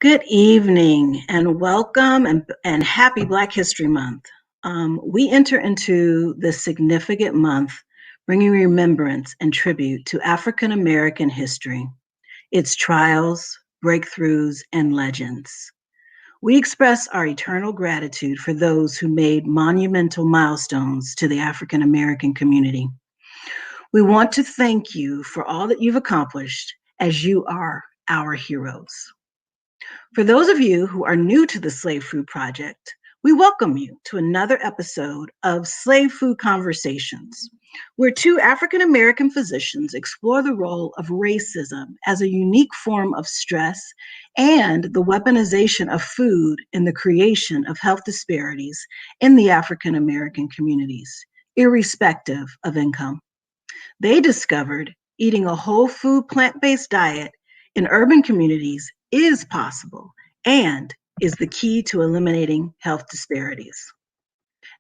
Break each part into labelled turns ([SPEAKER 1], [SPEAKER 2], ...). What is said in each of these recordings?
[SPEAKER 1] Good evening and welcome and happy Black History Month. We enter into this significant month bringing remembrance and tribute to African American history, its trials, breakthroughs, and legends. We express our eternal gratitude for those who made monumental milestones to the African American community. We want to thank you for all that you've accomplished as you are our heroes. For those of you who are new to the Slave Food Project, we welcome you to another episode of Slave Food Conversations, where two African American physicians explore the role of racism as a unique form of stress and the weaponization of food in the creation of health disparities in the African American communities, irrespective of income. They discovered eating a whole food plant-based diet in urban communities is possible and is the key to eliminating health disparities.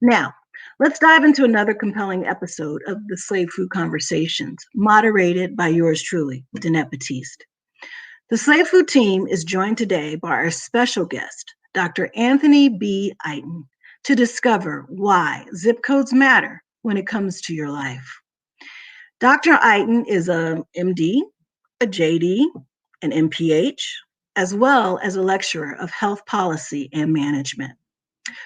[SPEAKER 1] Now, let's dive into another compelling episode of the Slave Food Conversations, moderated by yours truly, Danette Batiste. The Slave Food team is joined today by our special guest, Dr. Anthony B. Iton, to discover why zip codes matter when it comes to your life. Dr. Iton is a MD, a JD, an MPH, as well as a lecturer of health policy and management.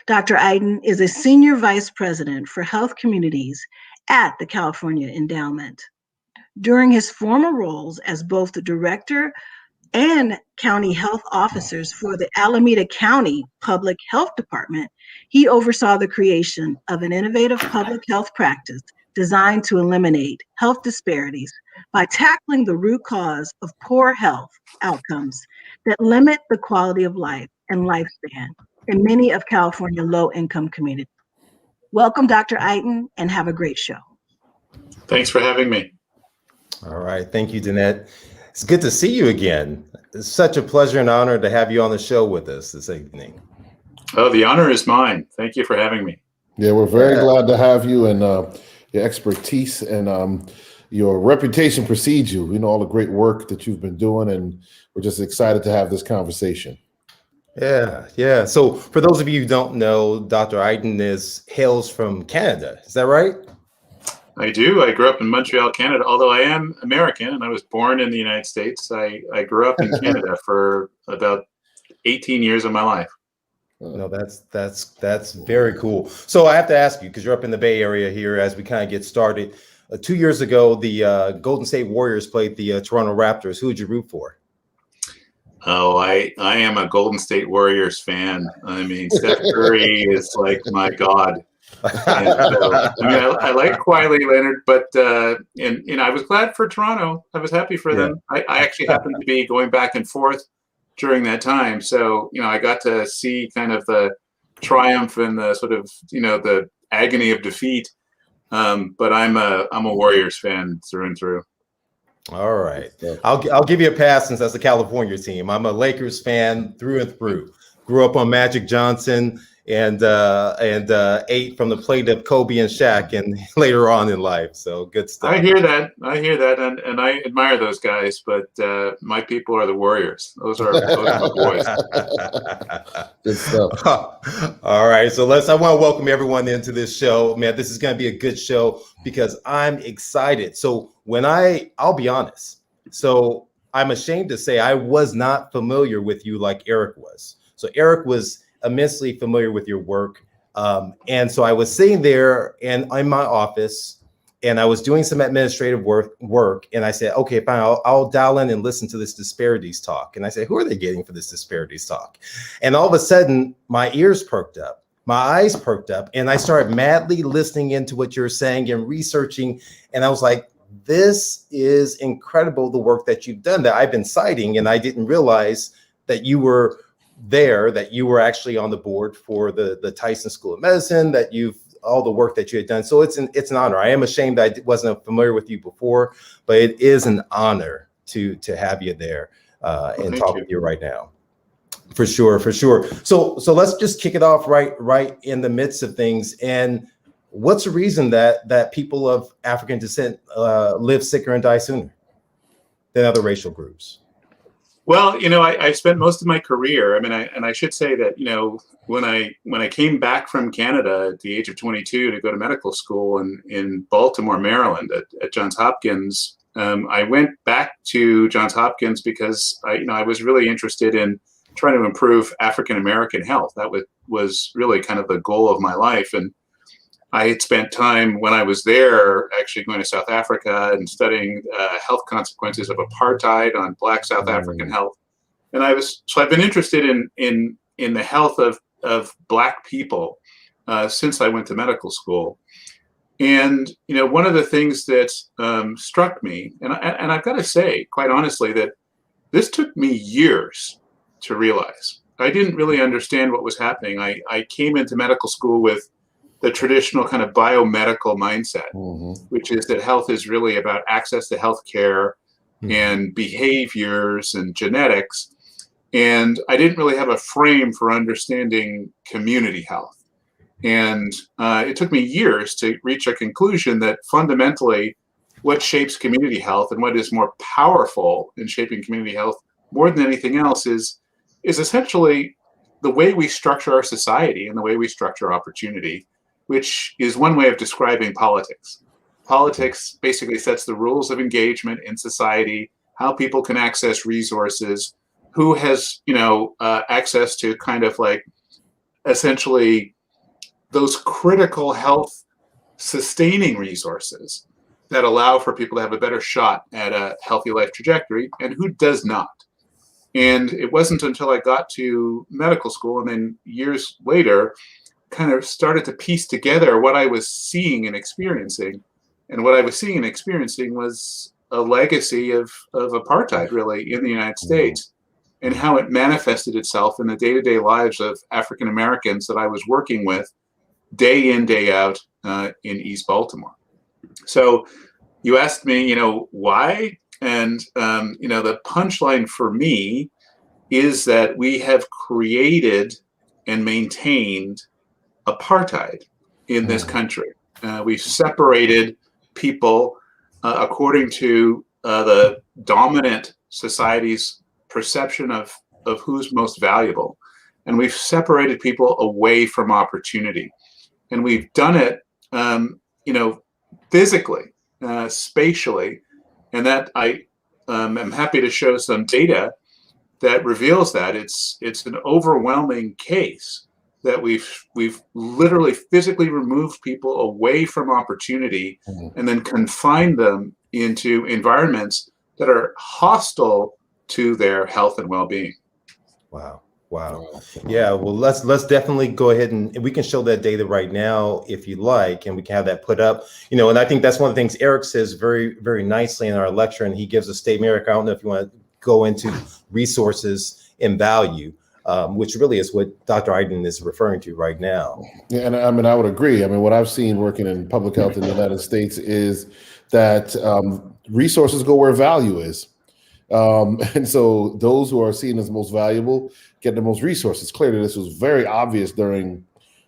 [SPEAKER 1] Dr. Iton is a senior vice president for health communities at the California Endowment. During his former roles as both the director and county health officers for the Alameda County Public Health Department, he oversaw the creation of an innovative public health practice designed to eliminate health disparities by tackling the root cause of poor health outcomes that limit the quality of life and lifespan in many of California low-income communities. Welcome, Dr. Iton, and have a great show.
[SPEAKER 2] Thanks for having me.
[SPEAKER 3] All right, thank you, Danette. It's good to see you again. It's such a pleasure and honor to have you on the show with us this evening.
[SPEAKER 2] Oh, the honor is mine. Thank you for having me.
[SPEAKER 4] Yeah, we're very glad to have you, and your expertise and your reputation precedes you. We know all the great work that you've been doing, and we're just excited to have this conversation.
[SPEAKER 3] Yeah. So for those of you who don't know, Dr. Iton hails from Canada. Is that right?
[SPEAKER 2] I do. I grew up in Montreal, Canada, although I am American and I was born in the United States. I grew up in Canada for about 18 years of my life.
[SPEAKER 3] No, that's very cool. So I have to ask you, because you're up in the Bay Area here as we kind of get started. 2 years ago, the Golden State Warriors played the Toronto Raptors. Who would you root for?
[SPEAKER 2] Oh, I am a Golden State Warriors fan. I mean, Steph Curry is like my god. I like Kawhi Leonard, but and I was glad for Toronto. I was happy for them. I actually happened to be going back and forth during that time, so I got to see kind of the triumph and the sort of the agony of defeat. But I'm a Warriors fan through and through.
[SPEAKER 3] All right, I'll give you a pass since that's the California team. I'm a Lakers fan through and through. Grew up on Magic Johnson and ate from the plate of Kobe and Shaq and later on in life. So good stuff.
[SPEAKER 2] I hear that, and I admire those guys, but my people are the Warriors. Those are my boys.
[SPEAKER 4] Good stuff.
[SPEAKER 3] All right, so I want to welcome everyone into this show. Man, this is going to be a good show because I'm excited. So I'll be honest. So I'm ashamed to say I was not familiar with you like Eric was. So Eric was immensely familiar with your work. And so I was sitting there in my office and I was doing some administrative work. And I said, okay, fine, I'll dial in and listen to this disparities talk. And I said, who are they getting for this disparities talk? And all of a sudden my ears perked up, my eyes perked up, and I started madly listening into what you're saying and researching. And I was like, this is incredible, the work that you've done that I've been citing. And I didn't realize that you were actually on the board for the Tyson School of Medicine, all the work that you had done. So it's an honor. I am ashamed I wasn't familiar with you before, but it is an honor to have you there and talk with you right now. For sure. So let's just kick it off right in the midst of things. And what's the reason that people of African descent live sicker and die sooner than other racial groups?
[SPEAKER 2] Well, I spent most of my career. I mean, I should say that, when I came back from Canada at the age of 22 to go to medical school in Baltimore, Maryland, at Johns Hopkins, I went back to Johns Hopkins because I was really interested in trying to improve African American health. That was really kind of the goal of my life. And I had spent time when I was there actually going to South Africa and studying health consequences of apartheid on Black South African health. And I've been interested in the health of Black people since I went to medical school. And one of the things that struck me, and I've got to say, quite honestly, that this took me years to realize. I didn't really understand what was happening. I came into medical school with the traditional kind of biomedical mindset, which is that health is really about access to health care and behaviors and genetics. And I didn't really have a frame for understanding community health. And it took me years to reach a conclusion that fundamentally what shapes community health and what is more powerful in shaping community health more than anything else is essentially the way we structure our society and the way we structure opportunity, which is one way of describing politics. Politics basically sets the rules of engagement in society, how people can access resources, who has, access to kind of like essentially those critical health sustaining resources that allow for people to have a better shot at a healthy life trajectory, and who does not. And it wasn't until I got to medical school and then years later kind of started to piece together what I was seeing and experiencing. And what I was seeing and experiencing was a legacy of apartheid, really, in the United States, and how it manifested itself in the day-to-day lives of African Americans that I was working with day in, day out in East Baltimore. So you asked me, why? And, the punchline for me is that we have created and maintained apartheid in this country. We've separated people according to the dominant society's perception of who's most valuable. And we've separated people away from opportunity. And we've done it, physically, spatially. And that I am happy to show some data that reveals that it's an overwhelming case that we've literally physically removed people away from opportunity and then confined them into environments that are hostile to their health and well-being.
[SPEAKER 3] Wow. Yeah, well, let's definitely go ahead and we can show that data right now if you like, and we can have that put up. And I think that's one of the things Eric says very, very nicely in our lecture, and he gives a statement. Eric, I don't know if you want to go into resources and value, which really is what Dr. Iton is referring to right now.
[SPEAKER 4] Yeah, and I mean, I would agree. I mean, what I've seen working in public health in the United States is that resources go where value is. And so those who are seen as most valuable get the most resources. Clearly, this was very obvious during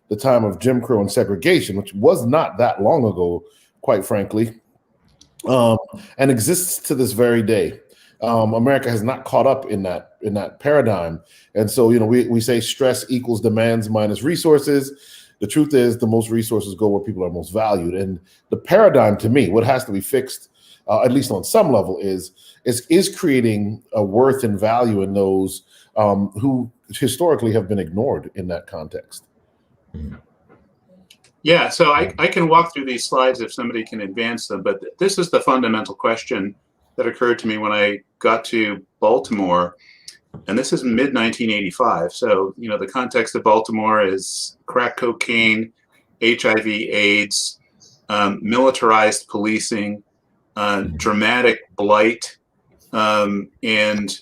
[SPEAKER 4] the time of Jim Crow and segregation, which was not that long ago, quite frankly, and exists to this very day. America has not caught up in that paradigm. And so, we say stress equals demands minus resources. The truth is the most resources go where people are most valued. And the paradigm, to me, what has to be fixed, at least on some level, is creating a worth and value in those who historically have been ignored in that context.
[SPEAKER 2] Yeah, so I can walk through these slides if somebody can advance them, but this is the fundamental question that occurred to me when I got to Baltimore, and this is mid-1985. So, the context of Baltimore is crack cocaine, HIV, AIDS, militarized policing, dramatic blight, and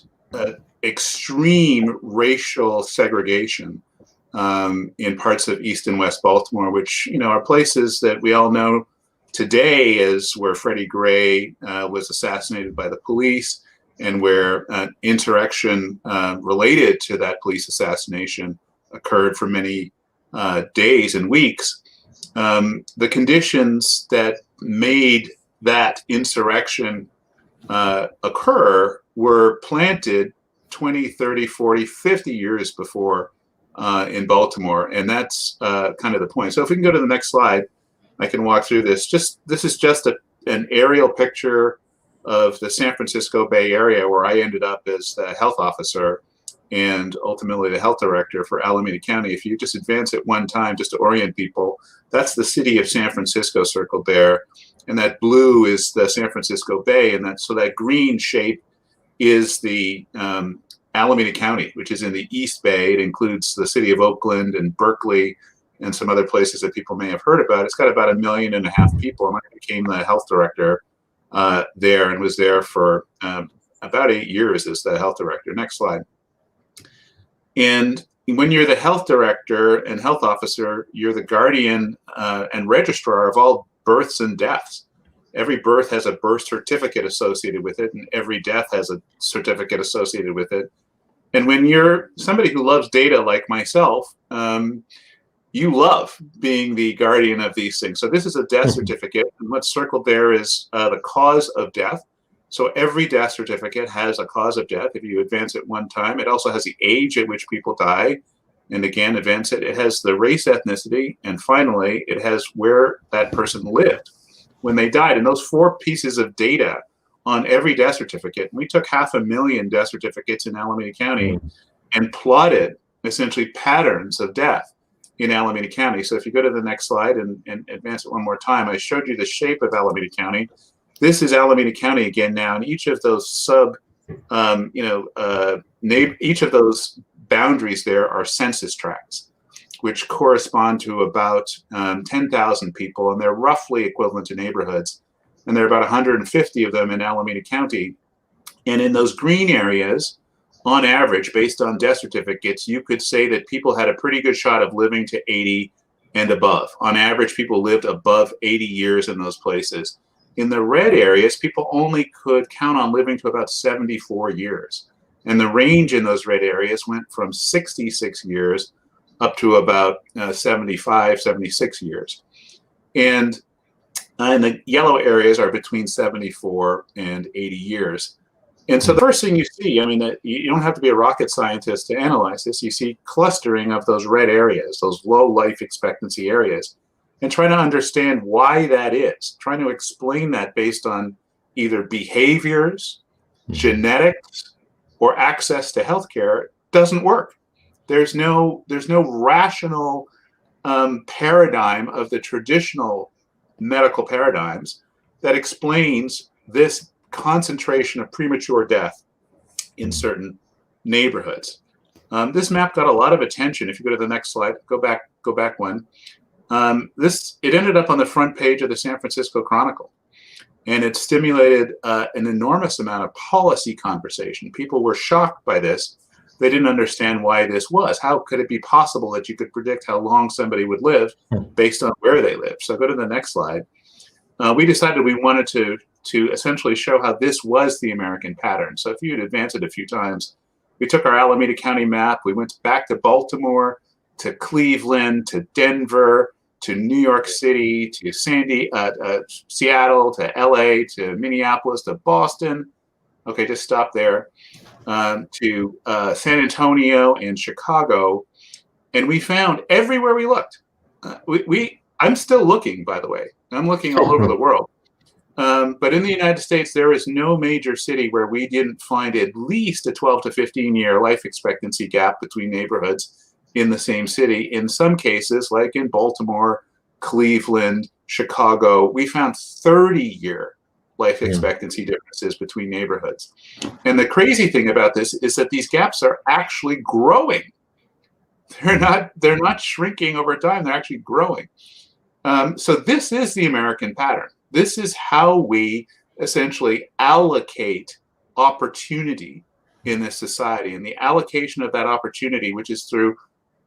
[SPEAKER 2] extreme racial segregation in parts of East and West Baltimore, which are places that we all know today as where Freddie Gray was assassinated by the police, and where insurrection related to that police assassination occurred for many days and weeks. The conditions that made that insurrection occur were planted 20, 30, 40, 50 years before in Baltimore. And that's kind of the point. So if we can go to the next slide, I can walk through this. This is just an aerial picture of the San Francisco Bay Area, where I ended up as the health officer and ultimately the health director for Alameda County. If you just advance it one time, just to orient people, that's the city of San Francisco circled there. And that blue is the San Francisco Bay. And so that green shape is the Alameda County, which is in the East Bay. It includes the city of Oakland and Berkeley and some other places that people may have heard about. It's got about 1.5 million people. And I became the health director there and was there for about 8 years as the health director. Next slide. And when you're the health director and health officer, you're the guardian and registrar of all births and deaths. Every birth has a birth certificate associated with it, and every death has a certificate associated with it. And when you're somebody who loves data like myself, you love being the guardian of these things. So this is a death certificate, and what's circled there is the cause of death. So every death certificate has a cause of death. If you advance it one time, it also has the age at which people die. And again, advance it. It has the race, ethnicity, and finally, it has where that person lived when they died. And those 4 pieces of data on every death certificate, we took 500,000 death certificates in Alameda County and plotted essentially patterns of death in Alameda County. So if you go to the next slide and advance it one more time, I showed you the shape of Alameda County. This is Alameda County again now, and each of those each of those boundaries there are census tracts, which correspond to about 10,000 people, and they're roughly equivalent to neighborhoods. And there are about 150 of them in Alameda County. And in those green areas, on average, based on death certificates, you could say that people had a pretty good shot of living to 80 and above. On average, people lived above 80 years in those places. In the red areas, people only could count on living to about 74 years. And the range in those red areas went from 66 years up to about 75, 76 years. And the yellow areas are between 74 and 80 years. And so the first thing you see, I mean, you don't have to be a rocket scientist to analyze this. You see clustering of those red areas, those low life expectancy areas, and trying to understand why that is, trying to explain that based on either behaviors, genetics, or access to healthcare doesn't work. There's no rational paradigm of the traditional medical paradigms that explains this concentration of premature death in certain neighborhoods. This map got a lot of attention. If you go to the next slide, go back one. It ended up on the front page of the San Francisco Chronicle, and it stimulated an enormous amount of policy conversation. People were shocked by this. They didn't understand why this was. How could it be possible that you could predict how long somebody would live based on where they live? So go to the next slide. We decided we wanted to essentially show how this was the American pattern. So if you'd advance it a few times, we took our Alameda County map, we went back to Baltimore, to Cleveland, to Denver, to New York City, to Seattle, to LA, to Minneapolis, to Boston. Okay, just stop there. To San Antonio and Chicago. And we found everywhere we looked. I'm still looking, by the way. I'm looking all over the world. But in the United States, there is no major city where we didn't find at least a 12 to 15 year life expectancy gap between neighborhoods in the same city. In some cases, like in Baltimore, Cleveland, Chicago, we found 30-year life expectancy differences between neighborhoods. And the crazy thing about this is that these gaps are actually growing. They're not shrinking over time, they're actually growing. So this is the American pattern. This is how we essentially allocate opportunity in this society. And the allocation of that opportunity, which is through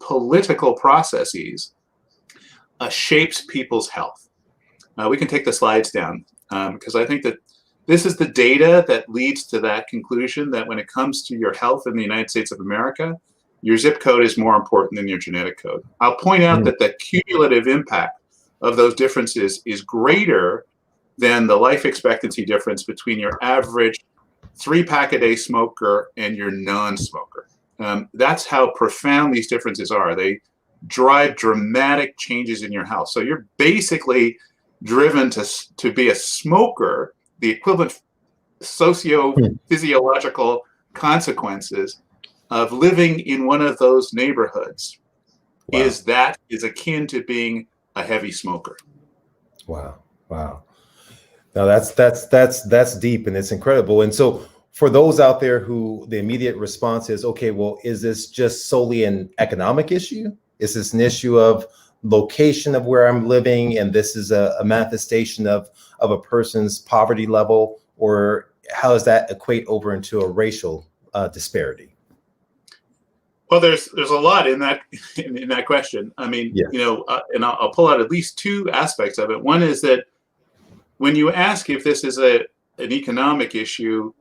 [SPEAKER 2] political processes, shapes people's health. We can take the slides down because I think that this is the data that leads to that conclusion that when it comes to your health in the United States of America, your zip code is more important than your genetic code. I'll point out that the cumulative impact of those differences is greater than the life expectancy difference between your average 3-pack-a-day smoker and your non-smoker. That's how profound these differences are. They drive dramatic changes in your health. So you're basically driven to be a smoker. The equivalent socio-physiological consequences of living in one of those neighborhoods is akin to being a heavy smoker.
[SPEAKER 3] Wow. Now that's deep, and it's incredible. And so for those out there who the immediate response is, okay, well, is this just solely an economic issue? Is this an issue of location of where I'm living, and this is a manifestation of a person's poverty level, or how does that equate over into a racial disparity?
[SPEAKER 2] Well, there's a lot in that question. I mean, and I'll pull out at least two aspects of it. One is that when you ask if this is an economic issue,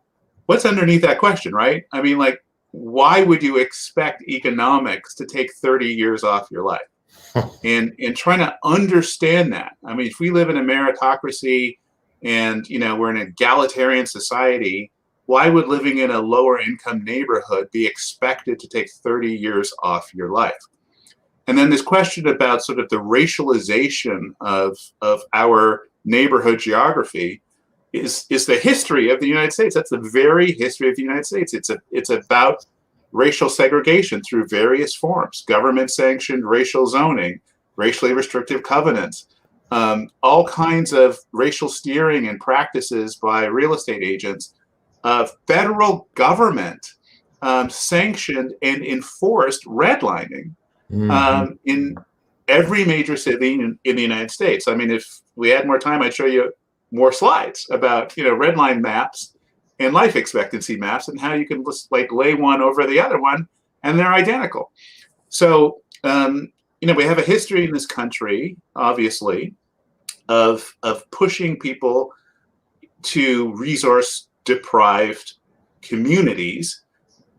[SPEAKER 2] what's underneath that question, right? I mean, like, why would you expect economics to take 30 years off your life? and trying to understand that. I mean, if we live in a meritocracy and, we're an egalitarian society, why would living in a lower income neighborhood be expected to take 30 years off your life? And then this question about sort of the racialization of our neighborhood geography is the history of the United States. That's the very history of the United States. It's about racial segregation through various forms: government-sanctioned racial zoning, racially restrictive covenants, all kinds of racial steering and practices by real estate agents, federal government sanctioned and enforced redlining in every major city in the United States. I mean, if we had more time, I'd show you more slides about, redline maps and life expectancy maps and how you can just lay one over the other one and they're identical. So, we have a history in this country, obviously, of pushing people to resource deprived communities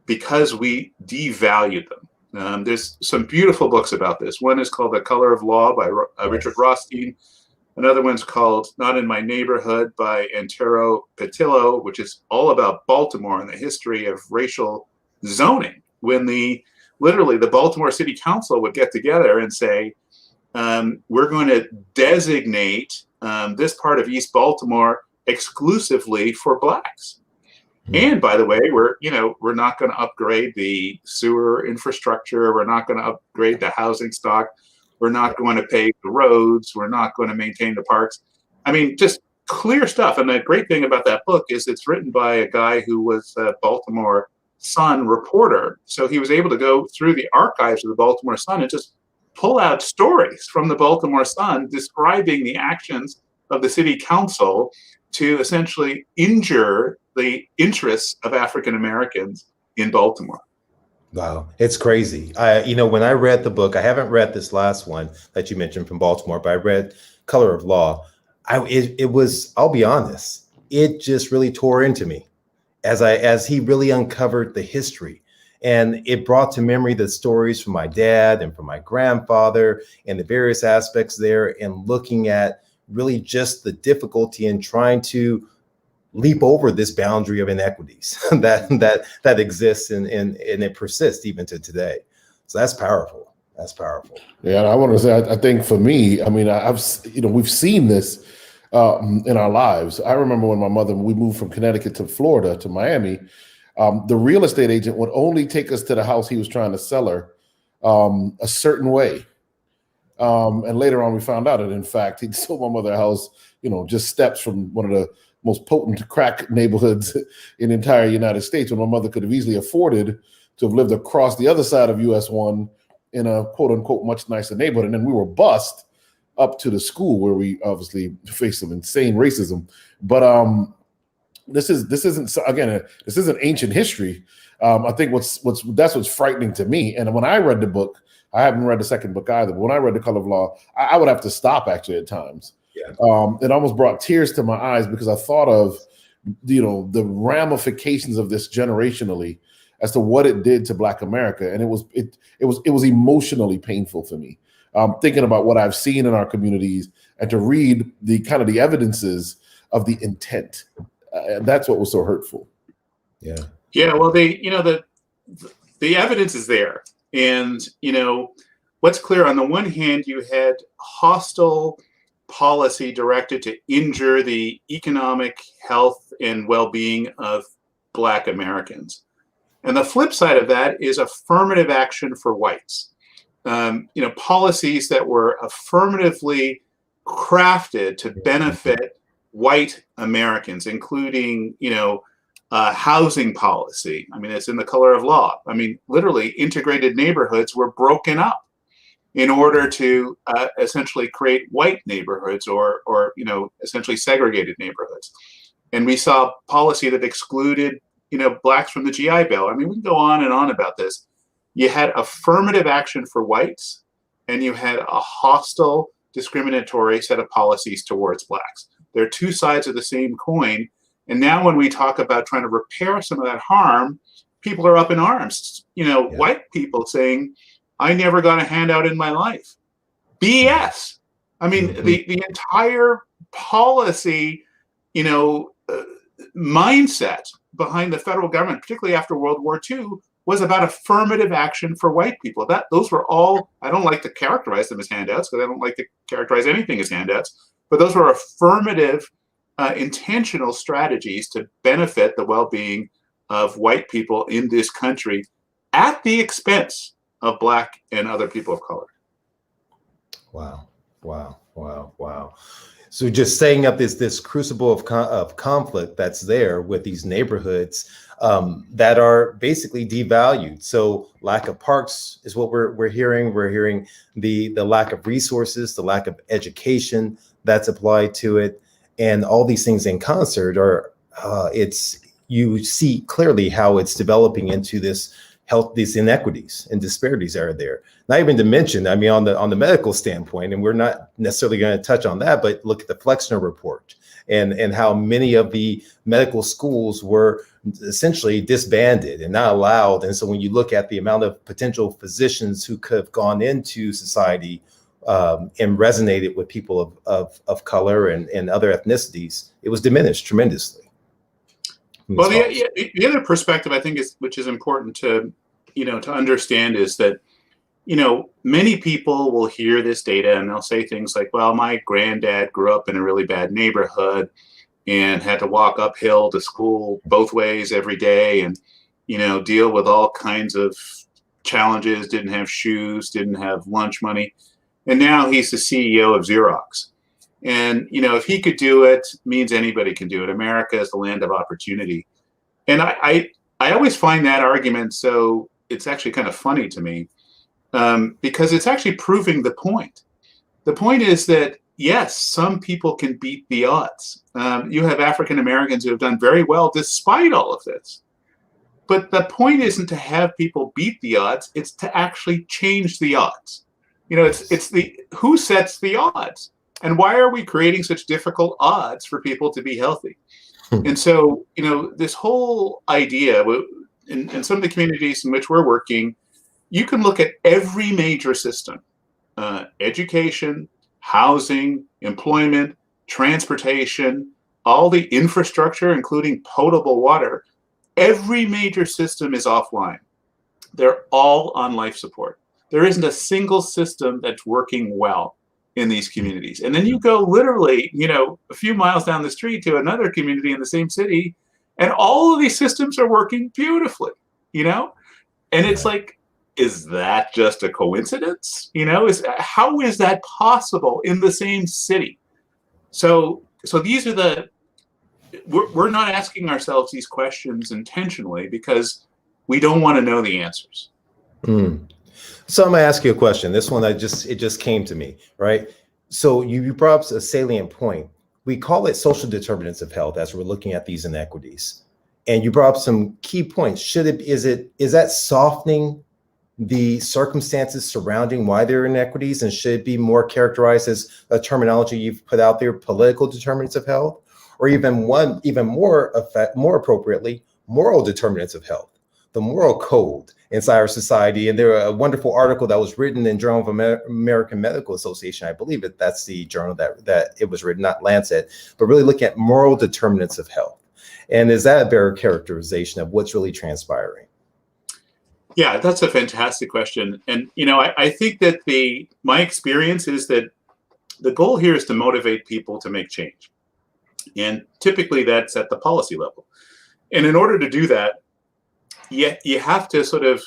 [SPEAKER 2] because we devalued them. There's some beautiful books about this. One is called The Color of Law by Richard Rothstein. Another one's called Not in My Neighborhood by Antero Petillo, which is all about Baltimore and the history of racial zoning. When literally the Baltimore City Council would get together and say, we're going to designate this part of East Baltimore exclusively for Blacks. And by the way, we're not going to upgrade the sewer infrastructure. We're not going to upgrade the housing stock. We're not going to pave the roads. We're not going to maintain the parks. I mean, just clear stuff. And the great thing about that book is it's written by a guy who was a Baltimore Sun reporter. So he was able to go through the archives of the Baltimore Sun and just pull out stories from the Baltimore Sun describing the actions of the city council to essentially injure the interests of African Americans in Baltimore.
[SPEAKER 3] Wow, it's crazy. When I read the book, I haven't read this last one that you mentioned from Baltimore, but I read Color of Law. It was, I'll be honest, it just really tore into me as he really uncovered the history. And it brought to memory the stories from my dad and from my grandfather and the various aspects there, and looking at really just the difficulty in trying to leap over this boundary of inequities that exists and it persists even to today. So that's powerful. That's powerful.
[SPEAKER 4] Yeah, I want to say, I think for me, I mean, we've seen this in our lives. I remember when we moved from Connecticut to Florida to Miami, the real estate agent would only take us to the house he was trying to sell her a certain way. And later on, we found out that, in fact, he'd sold my mother a house, just steps from one of the most potent crack neighborhoods in the entire United States, when my mother could have easily afforded to have lived across the other side of US 1 in a quote unquote much nicer neighborhood. And then we were bused up to the school where we obviously faced some insane racism. But this isn't ancient history. I think that's what's frightening to me. And when I read the book, I haven't read the second book either, but when I read The Color of Law, I would have to stop actually at times. Yeah. It almost brought tears to my eyes because I thought of, the ramifications of this generationally as to what it did to Black America. And it was emotionally painful for me. Thinking about what I've seen in our communities and to read the evidences of the intent. And that's what was so hurtful.
[SPEAKER 2] Yeah. Well, the evidence is there, and what's clear on the one hand, you had hostile policy directed to injure the economic health and well-being of Black Americans. And the flip side of that is affirmative action for whites. Policies that were affirmatively crafted to benefit white Americans, including, housing policy. I mean, it's in the color of law. I mean, literally integrated neighborhoods were broken up in order to essentially create white neighborhoods or essentially segregated neighborhoods. And we saw policy that excluded, Blacks from the GI Bill. I mean, we can go on and on about this. You had affirmative action for whites, and you had a hostile, discriminatory set of policies towards Blacks. They're two sides of the same coin. And now when we talk about trying to repair some of that harm, people are up in arms. White people saying, I never got a handout in my life. BS. I mean, the entire policy, mindset behind the federal government, particularly after World War II, was about affirmative action for white people. Those were all, I don't like to characterize them as handouts because I don't like to characterize anything as handouts, but those were affirmative, intentional strategies to benefit the well-being of white people in this country at the expense of Black and other people of color.
[SPEAKER 3] Wow. So just setting up this crucible of conflict that's there with these neighborhoods that are basically devalued. So lack of parks is what we're hearing. We're hearing the lack of resources, the lack of education that's applied to it, and all these things in concert are you see clearly how it's developing into these inequities and disparities that are there. Not even to mention, I mean, on the medical standpoint, and we're not necessarily going to touch on that, but look at the Flexner report and how many of the medical schools were essentially disbanded and not allowed. And so when you look at the amount of potential physicians who could have gone into society and resonated with people of color and other ethnicities, it was diminished tremendously.
[SPEAKER 2] Well, the other perspective I think which is important to understand is that, many people will hear this data and they'll say things like, well, my granddad grew up in a really bad neighborhood and had to walk uphill to school both ways every day and, deal with all kinds of challenges, didn't have shoes, didn't have lunch money. And now he's the CEO of Xerox. And, if he could do it, means anybody can do it. America is the land of opportunity. And I always find that argument, so it's actually kind of funny to me because it's actually proving the point. The point is that, yes, some people can beat the odds. You have African Americans who have done very well despite all of this. But the point isn't to have people beat the odds. It's to actually change the odds. It's who sets the odds. And why are we creating such difficult odds for people to be healthy? And so, this whole idea in some of the communities in which we're working, you can look at every major system, education, housing, employment, transportation, all the infrastructure, including potable water. Every major system is offline. They're all on life support. There isn't a single system that's working well in these communities. And then you go literally, a few miles down the street to another community in the same city, and all of these systems are working beautifully, And it's like, is that just a coincidence? How is that possible in the same city? So these are we're not asking ourselves these questions intentionally because we don't want to know the answers.
[SPEAKER 3] So I'm gonna ask you a question. This one, it just came to me, right? So you brought up a salient point. We call it social determinants of health as we're looking at these inequities. And you brought up some key points. Is that softening the circumstances surrounding why there are inequities, and should it be more characterized as a terminology you've put out there, political determinants of health, or even more appropriately, moral determinants of health, the moral code inside our society? And there a wonderful article that was written in Journal of American Medical Association. I believe that's the journal that it was written, not Lancet, but really looking at moral determinants of health. And is that a better characterization of what's really transpiring?
[SPEAKER 2] Yeah, that's a fantastic question. And, I think that my experience is that the goal here is to motivate people to make change. And typically that's at the policy level. And in order to do that, you have to sort of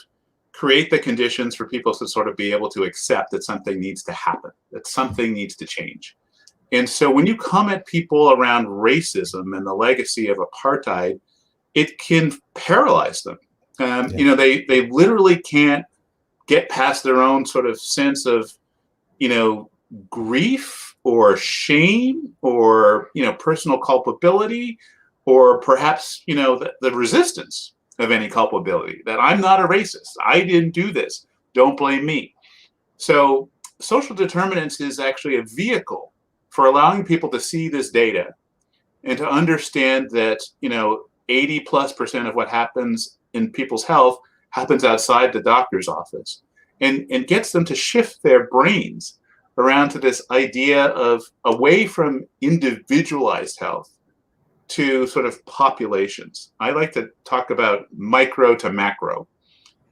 [SPEAKER 2] create the conditions for people to sort of be able to accept that something needs to happen, that something needs to change. And so when you come at people around racism and the legacy of apartheid, it can paralyze them. They literally can't get past their own sort of sense of, grief or shame or, personal culpability, or perhaps, the resistance of any culpability, that I'm not a racist. I didn't do this. Don't blame me. So social determinants is actually a vehicle for allowing people to see this data and to understand that, 80+% of what happens in people's health happens outside the doctor's office, and gets them to shift their brains around to this idea of away from individualized health to sort of populations. I like to talk about micro to macro.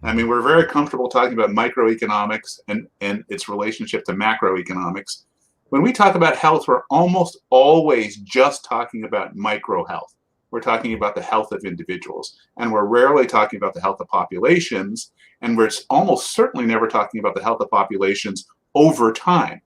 [SPEAKER 2] I mean, we're very comfortable talking about microeconomics and its relationship to macroeconomics. When we talk about health, we're almost always just talking about micro health. We're talking about the health of individuals, and we're rarely talking about the health of populations, and we're almost certainly never talking about the health of populations over time.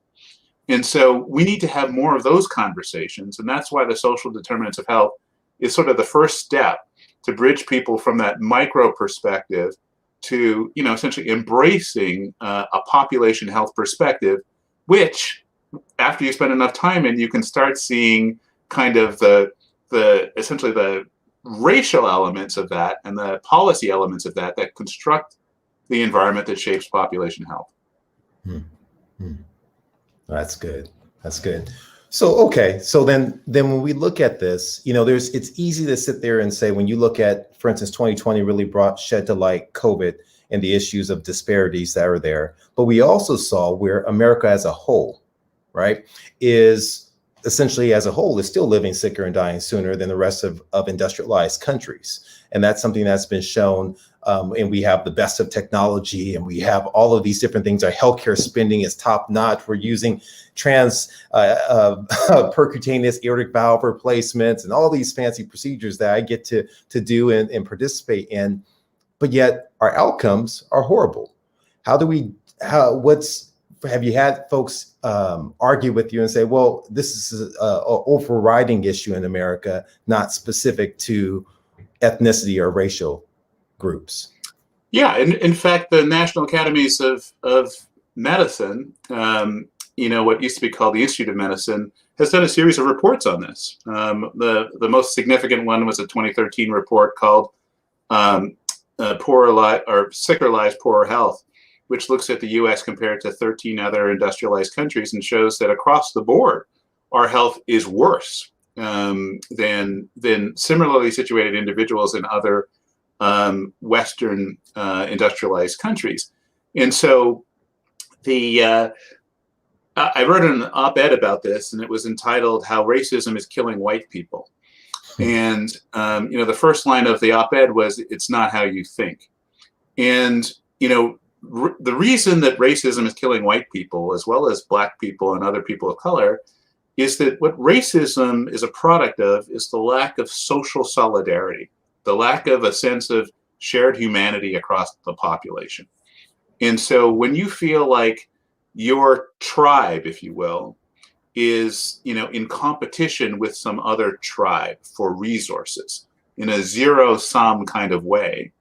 [SPEAKER 2] And so we need to have more of those conversations, and that's why the social determinants of health is sort of the first step to bridge people from that micro perspective to, essentially embracing a population health perspective, which, after you spend enough time in, you can start seeing kind of essentially the racial elements of that and the policy elements of that construct the environment that shapes population health.
[SPEAKER 3] That's good. That's good. So, okay. So then when we look at this, it's easy to sit there and say, when you look at, for instance, 2020 really shed to light COVID and the issues of disparities that are there. But we also saw where America as a whole, right, is essentially as a whole is still living sicker and dying sooner than the rest of industrialized countries. And that's something that's been shown. And we have the best of technology, and we have all of these different things. Our healthcare spending is top notch. We're using percutaneous aortic valve replacements and all these fancy procedures that I get to do and participate in. But yet our outcomes are horrible. Have you had folks argue with you and say, well, this is an overriding issue in America, not specific to ethnicity or racial groups?
[SPEAKER 2] Yeah, in fact, the National Academies of Medicine, what used to be called the Institute of Medicine, has done a series of reports on this. The most significant one was a 2013 report called Sicker Lives, Poorer Health, which looks at the U.S. compared to 13 other industrialized countries and shows that across the board, our health is worse than similarly situated individuals in other Western industrialized countries. And so I wrote an op-ed about this, and it was entitled "How Racism is Killing White People." And the first line of the op-ed was, "It's not how you think." And the reason that racism is killing white people, as well as Black people and other people of color, is that what racism is a product of is the lack of social solidarity, the lack of a sense of shared humanity across the population. And so when you feel like your tribe, if you will, is in competition with some other tribe for resources in a zero-sum kind of way,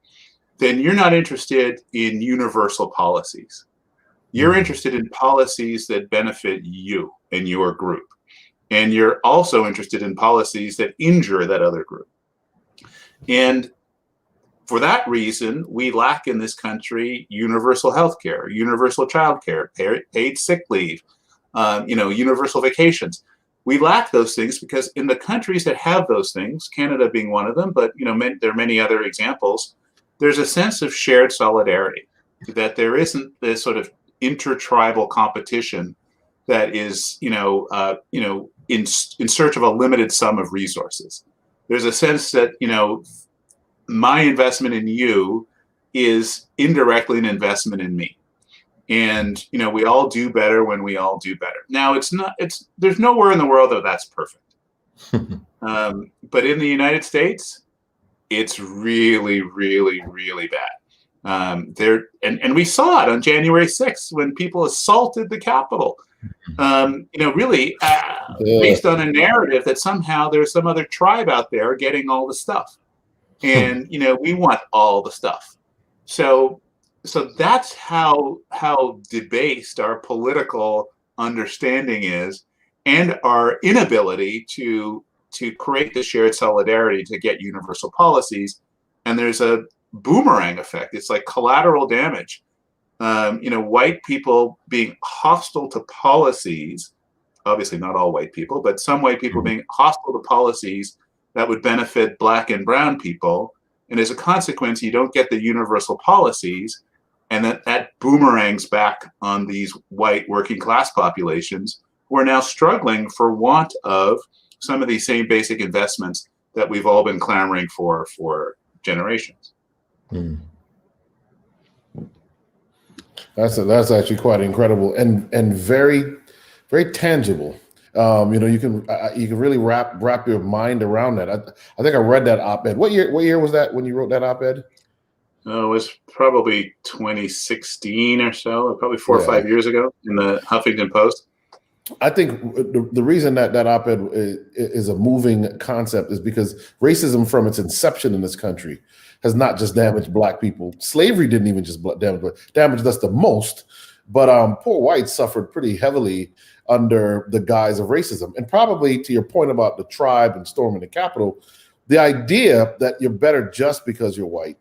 [SPEAKER 2] then you're not interested in universal policies. You're interested in policies that benefit you and your group. And you're also interested in policies that injure that other group. And for that reason, we lack in this country universal health care, universal child care, paid sick leave, universal vacations. We lack those things because in the countries that have those things, Canada being one of them, but there are many other examples, there's a sense of shared solidarity, that there isn't this sort of intertribal competition that is, in search of a limited sum of resources. there's a sense that, my investment in you is indirectly an investment in me. And, we all do better when we all do better. Now, there's nowhere in the world that that's perfect. But in the United States, it's really, really, really bad. And we saw it on January 6th when people assaulted the Capitol. Really based on a narrative that somehow there's some other tribe out there getting all the stuff. And, we want all the stuff. So that's how debased our political understanding is, and our inability to create the shared solidarity to get universal policies. And there's a boomerang effect. It's like collateral damage. White people being hostile to policies, obviously not all white people, but some white people being hostile to policies that would benefit Black and brown people. And as a consequence, you don't get the universal policies, and that boomerangs back on these white working class populations who are now struggling for want of some of these same basic investments that we've all been clamoring for generations.
[SPEAKER 4] That's actually quite incredible and very, very tangible. You can really wrap your mind around that. I think I read that op-ed. What year was that when you wrote that op-ed?
[SPEAKER 2] Oh, it was probably 2016 or so, probably 4 or 5 years ago in the Huffington Post.
[SPEAKER 4] I think the reason that op-ed is a moving concept is because racism from its inception in this country has not just damaged Black people. Slavery didn't even just damage us the most, but poor whites suffered pretty heavily under the guise of racism. And probably to your point about the tribe and storming the Capitol, the idea that you're better just because you're white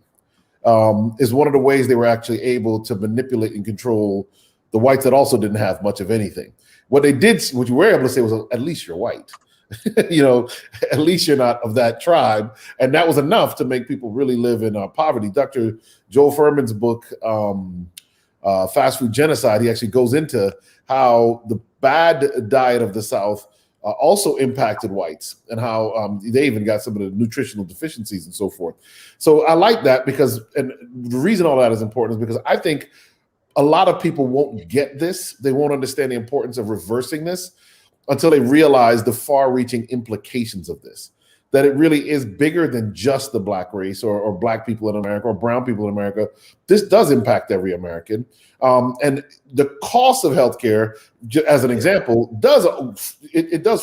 [SPEAKER 4] is one of the ways they were actually able to manipulate and control the whites that also didn't have much of anything. What you were able to say was, at least you're white. At least you're not of that tribe. And that was enough to make people really live in poverty. Dr. Joel Furman's book, Fast Food Genocide, he actually goes into how the bad diet of the South also impacted whites, and how they even got some of the nutritional deficiencies and so forth. So I like that and the reason all that is important is because I think a lot of people won't get this. They won't understand the importance of reversing this until they realize the far-reaching implications of this, that it really is bigger than just the Black race or Black people in America or brown people in America. This does impact every American. And the cost of healthcare, as an example, does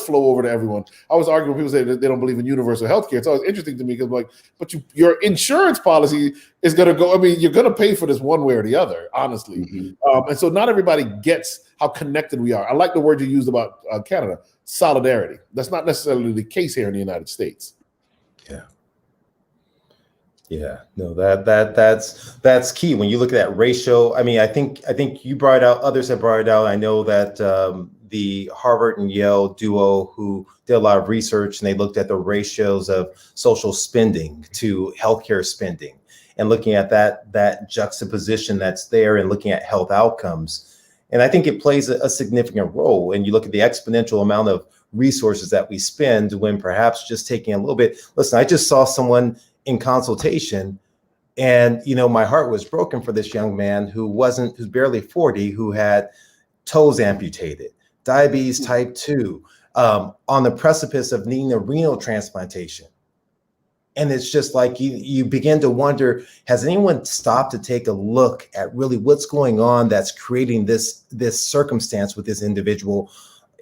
[SPEAKER 4] flow over to everyone. I was arguing with people say that they don't believe in universal healthcare. It's always interesting to me because, but your insurance policy is going to go. I mean, you're going to pay for this one way or the other, honestly. And so not everybody gets how connected we are. I like the word you used about Canada, solidarity. That's not necessarily the case here in the United States.
[SPEAKER 3] Yeah, no, that's key. When you look at that ratio, I mean, I think you brought it out, others have brought it out. I know that the Harvard and Yale duo who did a lot of research, and they looked at the ratios of social spending to healthcare spending, and looking at that juxtaposition that's there, and looking at health outcomes. And I think it plays a significant role. And you look at the exponential amount of resources that we spend when perhaps just taking a little bit. Listen, I just saw someone in consultation, and my heart was broken for this young man who's barely 40, who had toes amputated, diabetes type 2, on the precipice of needing a renal transplantation. And it's just like you begin to wonder, has anyone stopped to take a look at really what's going on that's creating this circumstance with this individual?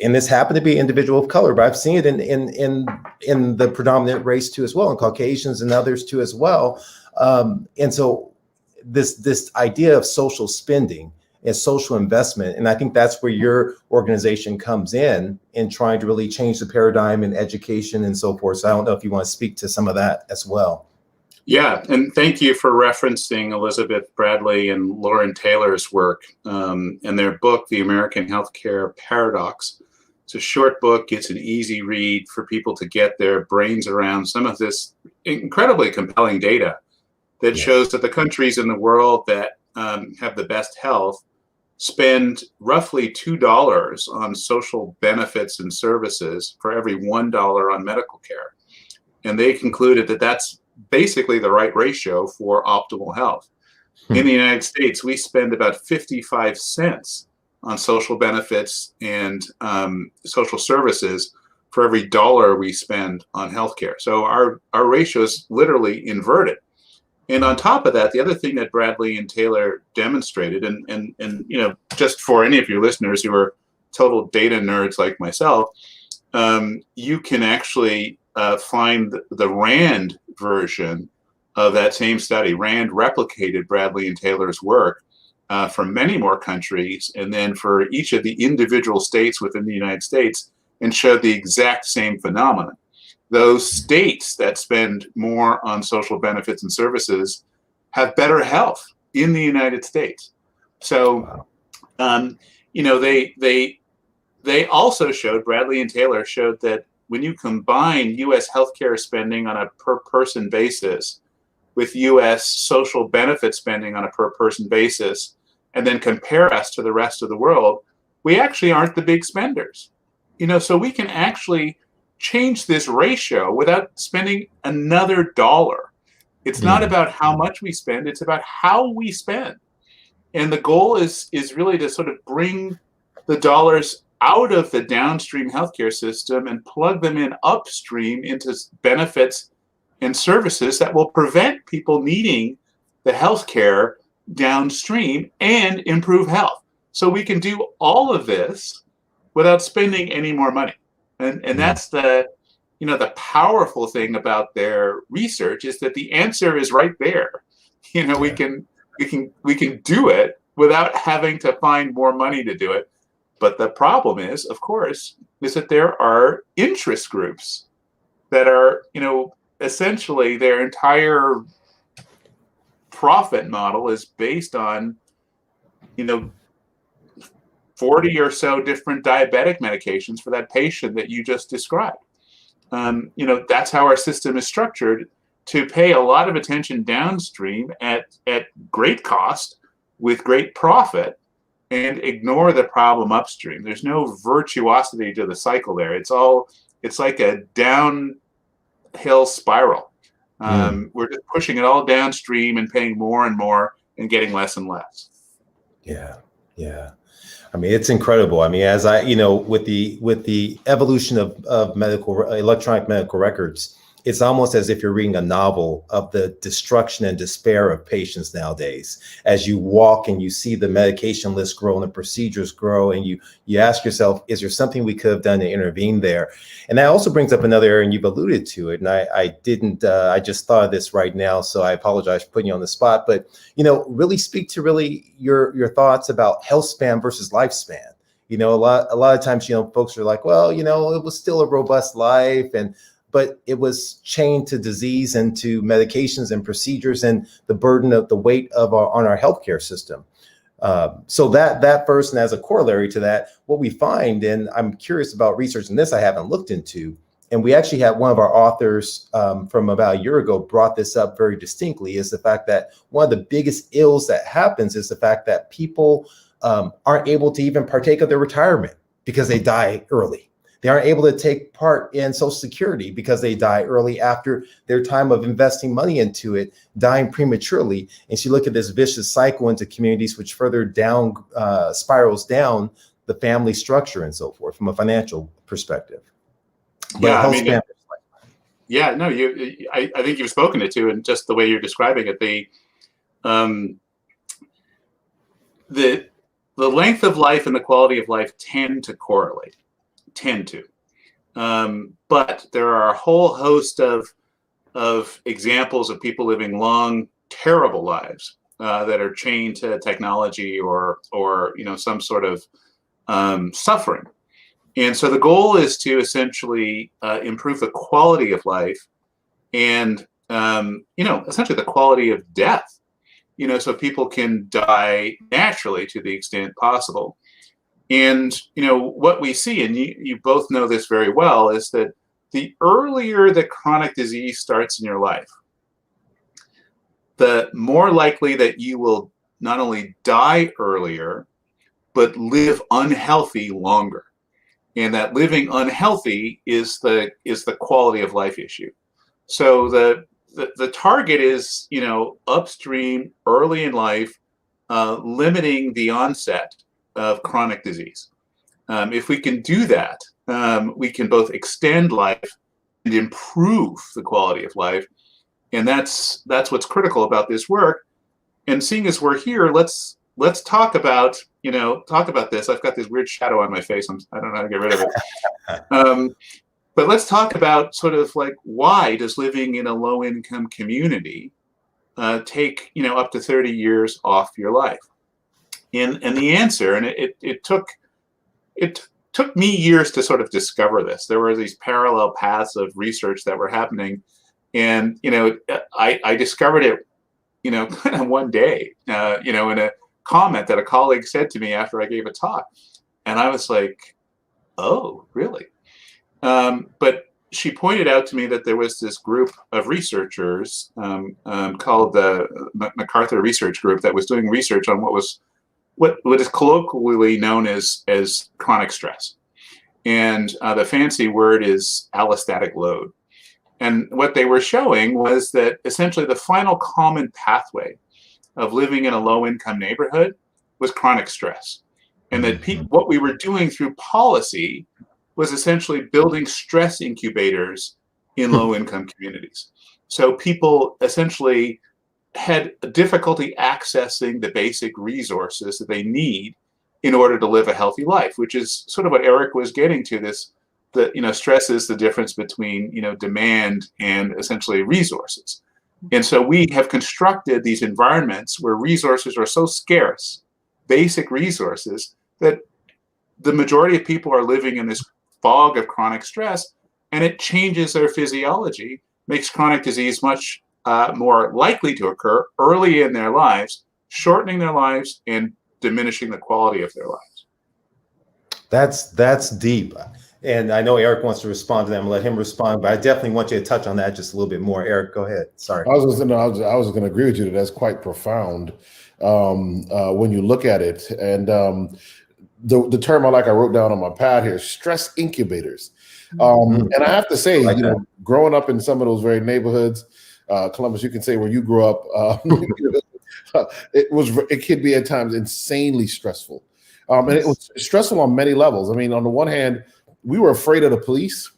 [SPEAKER 3] And this happened to be an individual of color, but I've seen it in the predominant race too as well, and Caucasians and others too as well. And so this idea of social spending and social investment, and I think that's where your organization comes in trying to really change the paradigm in education and so forth. So I don't know if you want to speak to some of that as well.
[SPEAKER 2] Yeah, and thank you for referencing Elizabeth Bradley and Lauren Taylor's work and their book, The American Healthcare Paradox. It's a short book. It's an easy read for people to get their brains around some of this incredibly compelling data that shows that the countries in the world that have the best health spend roughly $2 on social benefits and services for every $1 on medical care. and they concluded that that's basically the right ratio for optimal health. In the United States, we spend about 55 cents on social benefits and social services for every dollar we spend on healthcare. So our ratio is literally inverted. And on top of that, the other thing that Bradley and Taylor demonstrated, and you know, just for any of your listeners who are total data nerds like myself, you can actually find the RAND version of that same study. RAND replicated Bradley and Taylor's work for many more countries, and then for each of the individual states within the United States, and showed the exact same phenomenon. Those states that spend more on social benefits and services have better health in the United States. So, you know, they also showed, Bradley and Taylor showed, that when you combine U.S. healthcare spending on a per person basis with U.S. social benefit spending on a per person basis, and then compare us to the rest of the world, we actually aren't the big spenders. You know, so we can actually change this ratio without spending another dollar. It's not about how much we spend, it's about how we spend. And the goal is really to sort of bring the dollars out of the downstream healthcare system and plug them in upstream into benefits and services that will prevent people needing the healthcare downstream and improve health. So we can do all of this without spending any more money. And that's the, you know, the powerful thing about their research, is that the answer is right there. You know, we can do it without having to find more money to do it. But the problem is, of course, is that there are interest groups that are, you know, essentially their entire profit model is based on, you know, 40 or so different diabetic medications for that patient that you just described. You know, that's how our system is structured, to pay a lot of attention downstream at great cost with great profit, and ignore the problem upstream. There's no virtuosity to the cycle there. It's like a downhill spiral. We're just pushing it all downstream and paying more and more and getting less and less.
[SPEAKER 3] Yeah. I mean, it's incredible. I mean, as you know, with the evolution of electronic medical records, it's almost as if you're reading a novel of the destruction and despair of patients nowadays. As you walk and you see the medication list grow and the procedures grow, and you ask yourself, is there something we could have done to intervene there? And that also brings up another area, and you've alluded to it. And I just thought of this right now, so I apologize for putting you on the spot. But, you know, really speak to your thoughts about health span versus lifespan. You know, a lot of times, you know, folks are like, well, you know, it was still a robust life, but it was chained to disease and to medications and procedures and the burden of the weight on our healthcare system. So that first, and as a corollary to that, what we find, and I'm curious about research in this I haven't looked into, and we actually had one of our authors from about a year ago brought this up very distinctly, is the fact that one of the biggest ills that happens is the fact that people aren't able to even partake of their retirement because they die early. They aren't able to take part in Social Security because they die early after their time of investing money into it, dying prematurely. And so you look at this vicious cycle into communities, which further down spirals down the family structure and so forth from a financial perspective. But
[SPEAKER 2] yeah, I mean, no, I think you've spoken it to, and just the way you're describing it, the length of life and the quality of life tend to correlate. But there are a whole host of examples of people living long, terrible lives that are chained to technology or you know, some sort of suffering. And so the goal is to essentially improve the quality of life and you know, essentially the quality of death. You know, so people can die naturally to the extent possible. And, you know, what we see, and you both know this very well, is that the earlier the chronic disease starts in your life, the more likely that you will not only die earlier, but live unhealthy longer. And that living unhealthy is the quality of life issue. So the target is, upstream, early in life, limiting the onset of chronic disease. If we can do that, we can both extend life and improve the quality of life. And that's what's critical about this work. And seeing as we're here, let's talk about this. I've got this weird shadow on my face. I don't know how to get rid of it. But let's talk about sort of like, why does living in a low-income community take up to 30 years off your life? And the answer, and it took me years to sort of discover this. There were these parallel paths of research that were happening, and I discovered it, kind of one day, in a comment that a colleague said to me after I gave a talk, and I was like, "Oh, really?" But she pointed out to me that there was this group of researchers called the MacArthur Research Group that was doing research on what is colloquially known as chronic stress. And the fancy word is allostatic load. And what they were showing was that essentially the final common pathway of living in a low-income neighborhood was chronic stress. And that what we were doing through policy was essentially building stress incubators in low-income communities. So people essentially had difficulty accessing the basic resources that they need in order to live a healthy life, which is sort of what Eric was getting to. Stress is the difference between, demand and essentially resources. And so we have constructed these environments where resources are so scarce, basic resources, that the majority of people are living in this fog of chronic stress, and it changes their physiology, makes chronic disease much more likely to occur early in their lives, shortening their lives and diminishing the quality of their lives.
[SPEAKER 3] That's deep. And I know Eric wants to respond to that. I'm gonna let him respond, but I definitely want you to touch on that just a little bit more. Eric, go ahead. Sorry.
[SPEAKER 4] I was going to agree with you that that's quite profound when you look at it. And the term I wrote down on my pad here, stress incubators. And I have to say, growing up in some of those very neighborhoods, Columbus, you can say where you grew up, it could be at times insanely stressful. And it was stressful on many levels. I mean, on the one hand, we were afraid of the police,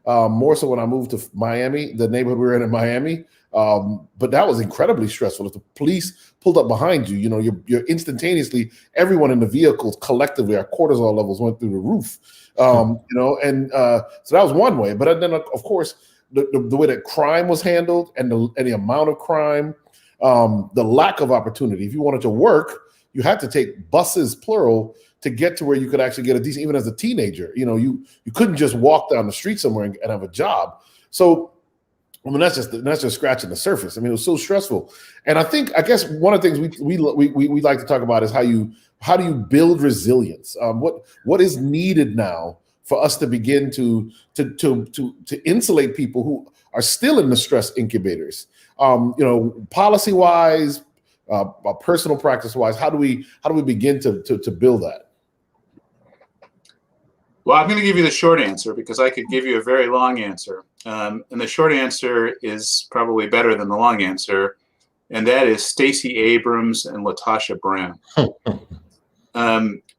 [SPEAKER 4] more so when I moved to Miami, the neighborhood we were in Miami. But that was incredibly stressful. If the police pulled up behind you, you're instantaneously, everyone in the vehicles collectively, our cortisol levels went through the roof. So that was one way. But then, of course, the way that crime was handled and the amount of crime, the lack of opportunity. If you wanted to work, you had to take buses, plural, to get to where you could actually get a decent, even as a teenager. You couldn't just walk down the street somewhere and have a job. So, I mean, that's just scratching the surface. I mean, it was so stressful. And I guess one of the things we like to talk about is how do you build resilience? What is needed now for us to begin to insulate people who are still in the stress incubators? Policy wise, personal practice wise, how do we begin to build that?
[SPEAKER 2] Well, I'm going to give you the short answer because I could give you a very long answer. And the short answer is probably better than the long answer. And that is Stacey Abrams and Latasha Brown.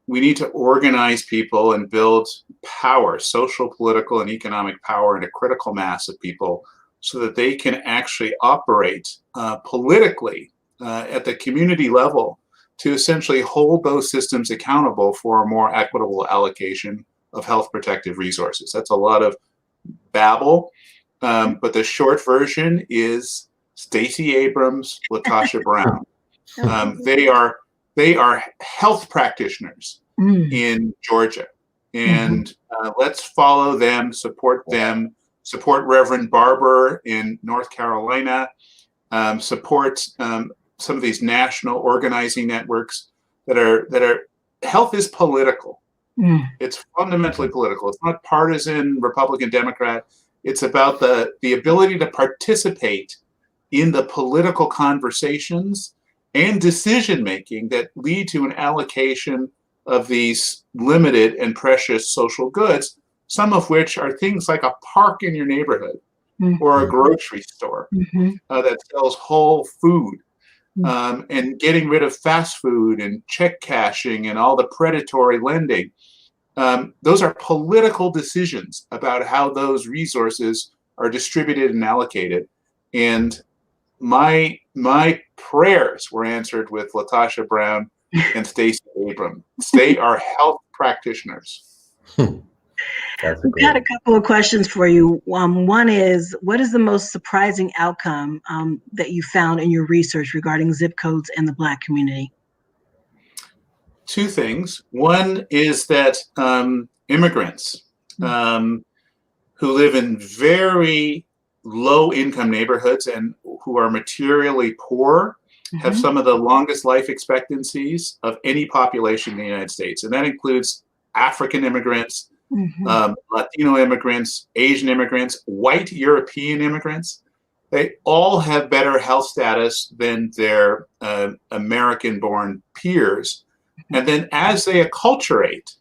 [SPEAKER 2] We need to organize people and build power, social, political, and economic power in a critical mass of people so that they can actually operate politically at the community level to essentially hold those systems accountable for a more equitable allocation of health protective resources. That's a lot of babble, but the short version is Stacey Abrams, Latasha Brown. They are health practitioners in Georgia, and let's follow them, support Reverend Barber in North Carolina, support some of these national organizing networks that are health is political. It's fundamentally political. It's not partisan, Republican, Democrat. It's about the ability to participate in the political conversations and decision-making that lead to an allocation of these limited and precious social goods, some of which are things like a park in your neighborhood, or a grocery store that sells whole food, and getting rid of fast food and check cashing and all the predatory lending. Those are political decisions about how those resources are distributed and allocated. And my prayers were answered with Latasha Brown and Stacey Abrams. They are health practitioners.
[SPEAKER 1] We've got a couple of questions for you. One is, what is the most surprising outcome that you found in your research regarding zip codes and the Black community?
[SPEAKER 2] Two things. One is that immigrants who live in very low-income neighborhoods and who are materially poor have some of the longest life expectancies of any population in the United States. And that includes African immigrants, Latino immigrants, Asian immigrants, white European immigrants. They all have better health status than their American-born peers. And then as they acculturate,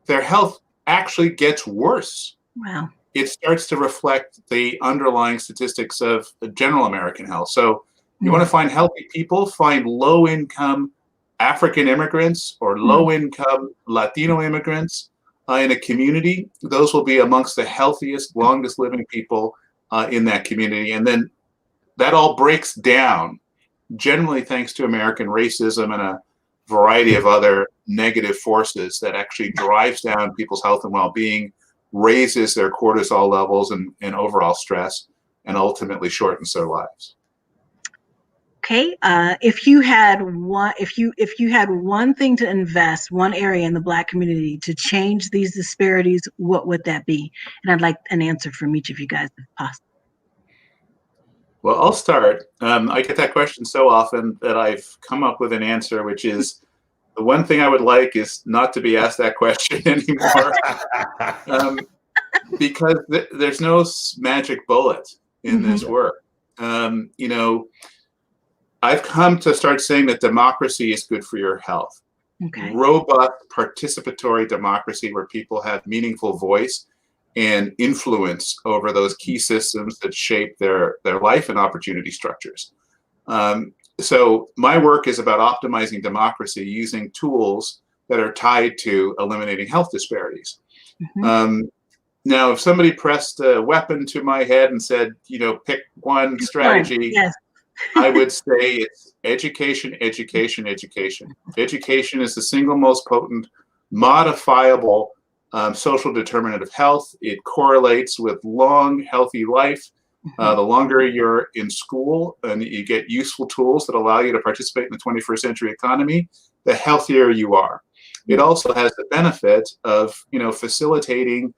[SPEAKER 2] their health actually gets worse.
[SPEAKER 1] Wow.
[SPEAKER 2] It starts to reflect the underlying statistics of general American health. So you want to find healthy people, find low-income African immigrants or low-income Latino immigrants in a community. Those will be amongst the healthiest, longest living people in that community. And then that all breaks down, generally thanks to American racism and a variety of other negative forces that actually drives down people's health and well-being, raises their cortisol levels and overall stress, and ultimately shortens their lives.
[SPEAKER 1] Okay, if you had one thing to invest, one area in the Black community to change these disparities, what would that be? And I'd like an answer from each of you guys if possible.
[SPEAKER 2] Well, I'll start. I get that question so often that I've come up with an answer, which is the one thing I would like is not to be asked that question anymore, because there's no magic bullet in this work. You know, I've come to start saying that democracy is good for your health.
[SPEAKER 1] Okay.
[SPEAKER 2] Robust participatory democracy where people have meaningful voice and influence over those key systems that shape their life and opportunity structures. So my work is about optimizing democracy using tools that are tied to eliminating health disparities. Now, if somebody pressed a weapon to my head and said, you know, pick one strategy,
[SPEAKER 1] yes.
[SPEAKER 2] I would say it's education, education, education. Education is the single most potent, modifiable social determinant of health. It correlates with long, healthy life. The longer you're in school and you get useful tools that allow you to participate in the 21st century economy, the healthier you are. It also has the benefit of, you know, facilitating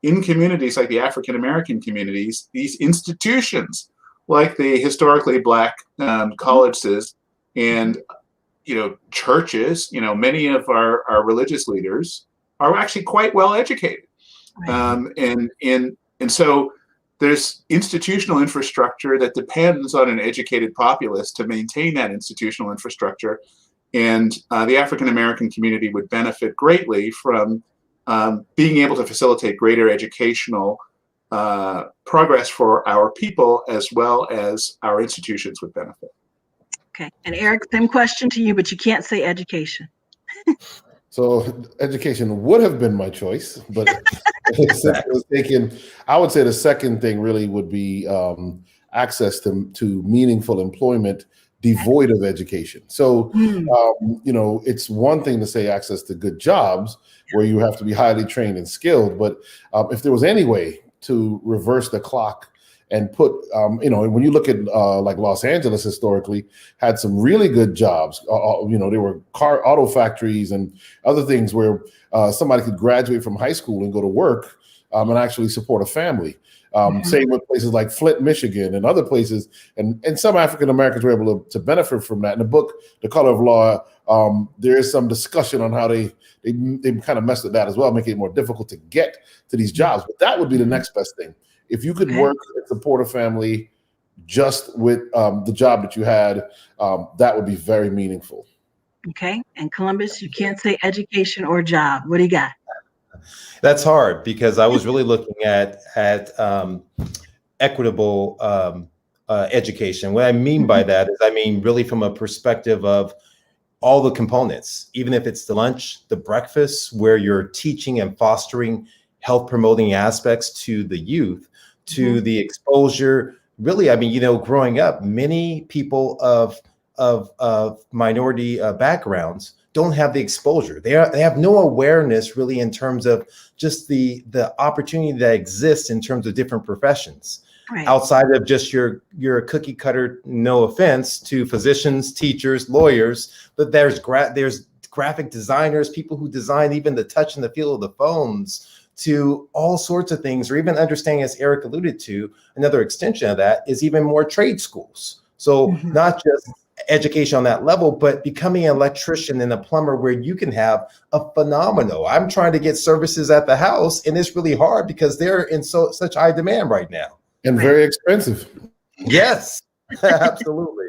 [SPEAKER 2] in communities like the African American communities, these institutions like the historically Black colleges and, you know, churches. You know, many of our religious leaders are actually quite well educated, and so there's institutional infrastructure that depends on an educated populace to maintain that institutional infrastructure, and the African American community would benefit greatly from being able to facilitate greater educational progress for our people, as well as our institutions would benefit.
[SPEAKER 1] Okay, and Eric, same question to you, but you can't say education.
[SPEAKER 4] So education would have been my choice, but it was taken. I would say the second thing really would be access to meaningful employment devoid of education. So, you know, it's one thing to say access to good jobs where you have to be highly trained and skilled, but if there was any way to reverse the clock and put, you know, when you look at like Los Angeles historically had some really good jobs. You know, there were auto factories and other things where somebody could graduate from high school and go to work and actually support a family. Same with places like Flint, Michigan, and other places. And some African Americans were able to benefit from that. In the book, The Color of Law, there is some discussion on how they kind of messed with that as well, making it more difficult to get to these jobs. But that would be the next best thing. If you could work and support a family just with the job that you had, that would be very meaningful.
[SPEAKER 1] Okay, and Columbus, you can't say education or job. What do you got?
[SPEAKER 3] That's hard because I was really looking at equitable education. What I mean by that is, I mean, really from a perspective of all the components, even if it's the lunch, the breakfast, where you're teaching and fostering health promoting aspects to the youth, to the exposure. Really, I mean, you know, growing up, many people of minority backgrounds don't have the exposure. They have no awareness really in terms of just the opportunity that exists in terms of different professions. Right. Outside of just your cookie cutter, no offense to physicians, teachers, lawyers, but there's graphic designers, people who design even the touch and the feel of the phones, to all sorts of things, or even understanding, as Eric alluded to, another extension of that is even more trade schools. So not just education on that level, but becoming an electrician and a plumber, where you can have a phenomenal. I'm trying to get services at the house, and it's really hard because they're in such high demand right now.
[SPEAKER 4] And very expensive.
[SPEAKER 3] Yes, absolutely.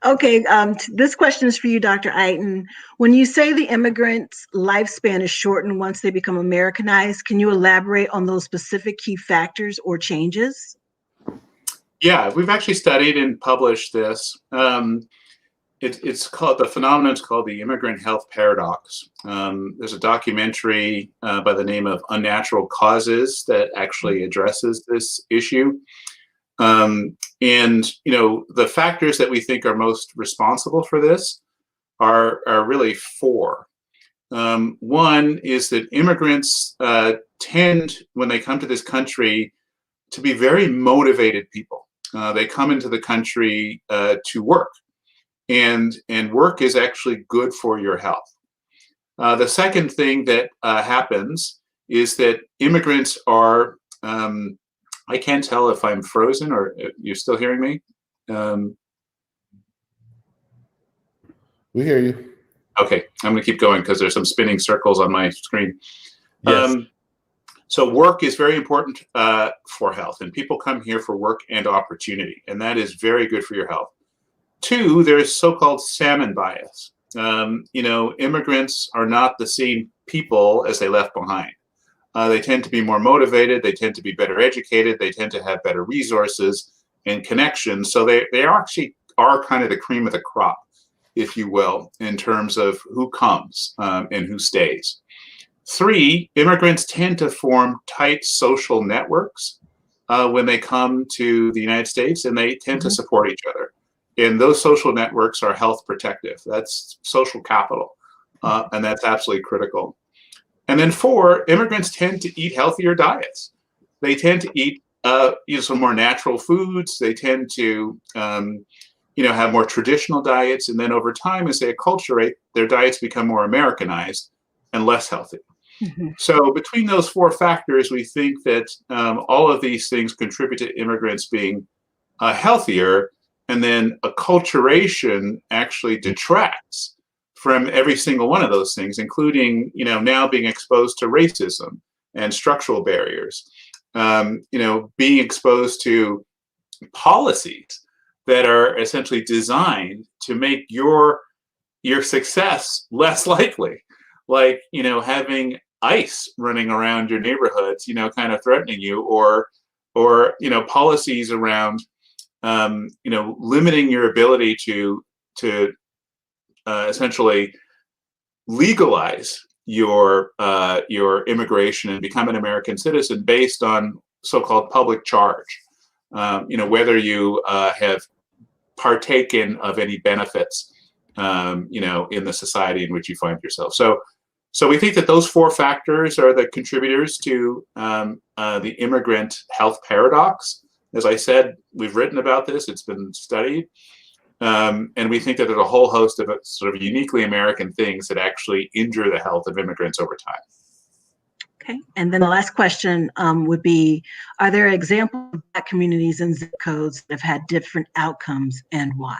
[SPEAKER 1] Okay, this question is for you, Dr. Iton. When you say the immigrant's lifespan is shortened once they become Americanized, can you elaborate on those specific key factors or changes?
[SPEAKER 2] Yeah, we've actually studied and published this. It's called, the phenomenon is called the immigrant health paradox. There's a documentary by the name of Unnatural Causes that actually addresses this issue. And, you know, the factors that we think are most responsible for this are really four. One is that immigrants tend, when they come to this country, to be very motivated people. They come into the country to work. And work is actually good for your health. The second thing that happens is that immigrants are, I can't tell if I'm frozen or you're still hearing me.
[SPEAKER 4] We hear you. Okay,
[SPEAKER 2] I'm going to keep going because there's some spinning circles on my screen.
[SPEAKER 3] Yes.
[SPEAKER 2] So work is very important for health, and people come here for work and opportunity, and that is very good for your health. Two, there's so-called salmon bias. You know, immigrants are not the same people as they left behind. They tend to be more motivated. They tend to be better educated. They tend to have better resources and connections. So they actually are kind of the cream of the crop, if you will, in terms of who comes and who stays. Three, immigrants tend to form tight social networks when they come to the United States, and they tend to support each other. And those social networks are health protective. That's social capital, and that's absolutely critical. And then four, immigrants tend to eat healthier diets. They tend to eat some more natural foods. They tend to have more traditional diets. And then over time, as they acculturate, their diets become more Americanized and less healthy. So between those four factors, we think that all of these things contribute to immigrants being healthier. And then acculturation actually detracts from every single one of those things, including, now being exposed to racism and structural barriers, being exposed to policies that are essentially designed to make your success less likely, like, having ICE running around your neighborhoods, kind of threatening you, or policies around limiting your ability to essentially legalize your immigration and become an American citizen based on so-called public charge. Whether you have partaken of any benefits, in the society in which you find yourself. So we think that those four factors are the contributors to the immigrant health paradox. As I said, we've written about this, it's been studied, and we think that there's a whole host of sort of uniquely American things that actually injure the health of immigrants over time.
[SPEAKER 1] Okay, and then the last question would be, are there examples of Black communities and zip codes that have had different outcomes, and why?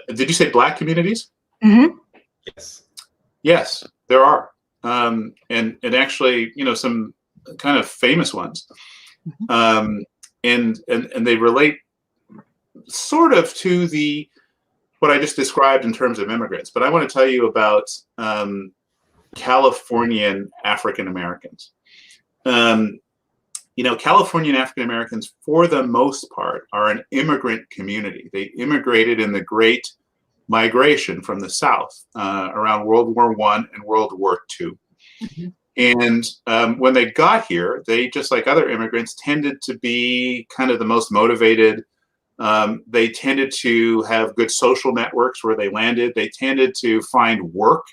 [SPEAKER 2] Did you say Black communities?
[SPEAKER 3] Yes.
[SPEAKER 2] Yes, there are, and actually, some kind of famous ones. And they relate sort of to what I just described in terms of immigrants. But I want to tell you about Californian African Americans. Californian African Americans, for the most part, are an immigrant community. They immigrated in the Great Migration from the South around World War I and World War II.
[SPEAKER 1] Mhm.
[SPEAKER 2] And when they got here, they, just like other immigrants, tended to be kind of the most motivated. They tended to have good social networks where they landed. They tended to find work,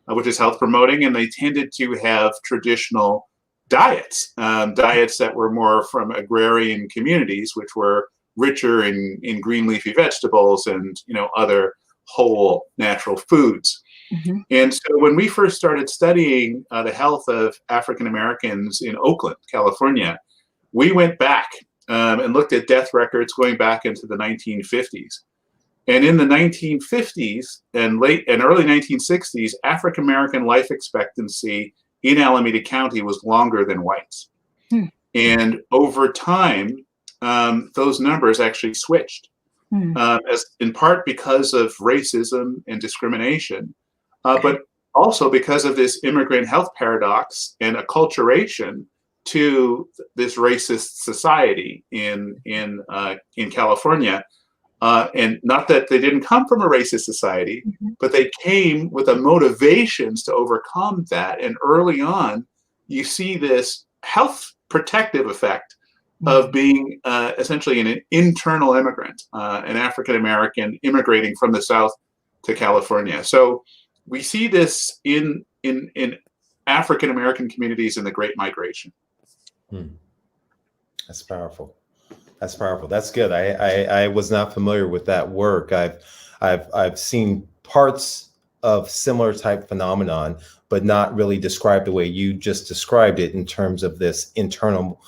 [SPEAKER 2] which is health promoting, and they tended to have traditional diets, diets that were more from agrarian communities, which were richer in green leafy vegetables and other whole natural foods.
[SPEAKER 1] Mhm.
[SPEAKER 2] And so when we first started studying the health of African Americans in Oakland, California, we went back and looked at death records going back into the 1950s. And in the 1950s and early 1960s, African American life expectancy in Alameda County was longer than whites.
[SPEAKER 1] Hmm.
[SPEAKER 2] And over time, those numbers actually switched, as in part because of racism and discrimination, but also because of this immigrant health paradox and acculturation to this racist society in California. And not that they didn't come from a racist society, but they came with the motivations to overcome that. And early on, you see this health protective effect of being essentially an internal immigrant, an African American immigrating from the South to California. So we see this in African American communities in the Great Migration.
[SPEAKER 3] That's powerful. That's powerful. That's good. I was not familiar with that work. I've seen parts of similar type phenomenon, but not really described the way you just described it in terms of this internal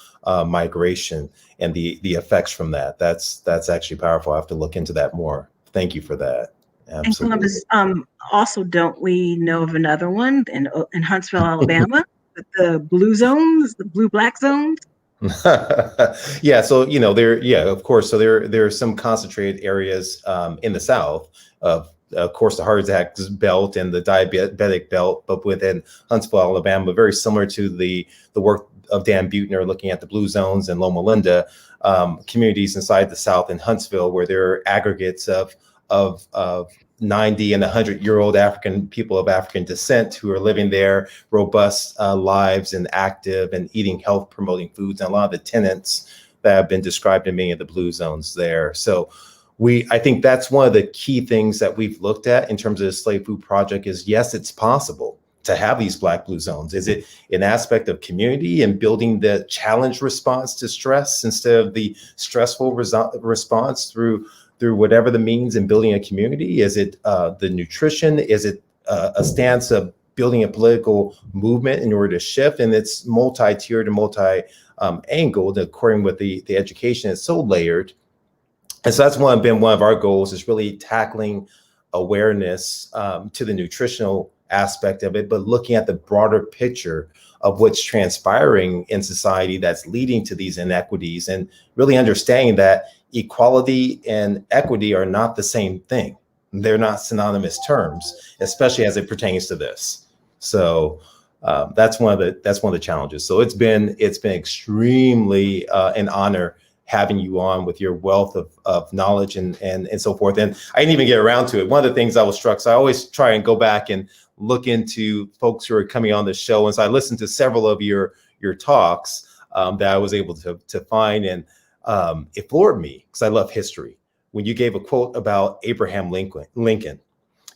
[SPEAKER 3] migration and the effects from that. That's actually powerful. I have to look into that more. Thank you for that. Absolutely.
[SPEAKER 1] And Columbus, also, don't we know of another one in Huntsville, Alabama, with the blue zones, the blue-black zones?
[SPEAKER 3] Yeah, so of course. So there are some concentrated areas in the South of course, the heart attack belt and the diabetic belt, but within Huntsville, Alabama, very similar to the work of Dan Buettner looking at the blue zones and Loma Linda, communities inside the South in Huntsville, where there are aggregates of 90 and 100-year-old African people of African descent who are living there, robust lives and active and eating health promoting foods, and a lot of the tenants that have been described in many of the blue zones there. So I think that's one of the key things that we've looked at in terms of the Slave Food Project is, yes, it's possible to have these Black blue zones. Is it an aspect of community and building the challenge response to stress instead of the stressful response through whatever the means in building a community? Is it the nutrition? Is it a stance of building a political movement in order to shift? And it's multi-tiered and multi-angled according with the education. It's so layered. And so that's been one of our goals, is really tackling awareness to the nutritional aspect of it, but looking at the broader picture of what's transpiring in society that's leading to these inequities, and really understanding that equality and equity are not the same thing. They're not synonymous terms, especially as it pertains to this. So that's one of the challenges. So it's been extremely an honor having you on with your wealth of knowledge and so forth. And I didn't even get around to it. One of the things I was struck, so I always try and go back and look into folks who are coming on the show. And so I listened to several of your talks that I was able to find, and it floored me because I love history. When you gave a quote about Abraham Lincoln,